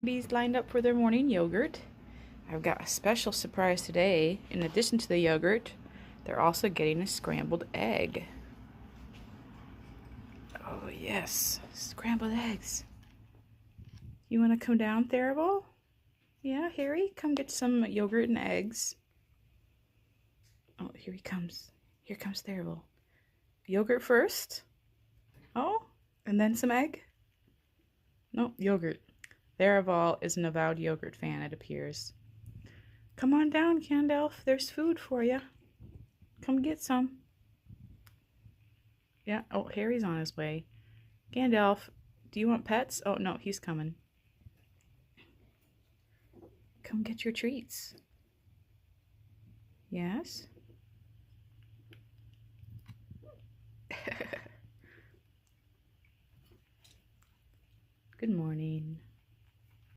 Bees lined up for their morning yogurt. I've got a special surprise today. In addition to the yogurt, they're also getting a scrambled egg. Oh yes, scrambled eggs. You want to come down, Therival? Yeah, Harry, come get some yogurt and eggs. Oh, here he comes. Here comes Therival. Yogurt first. Oh, and then some egg? No, yogurt. Therival is an avowed yogurt fan, it appears. Come on down, Gandalf. There's food for you. Come get some. Yeah, oh, Harry's on his way. Gandalf, do you want pets? Oh, no, he's coming. Come get your treats. Yes? Good morning.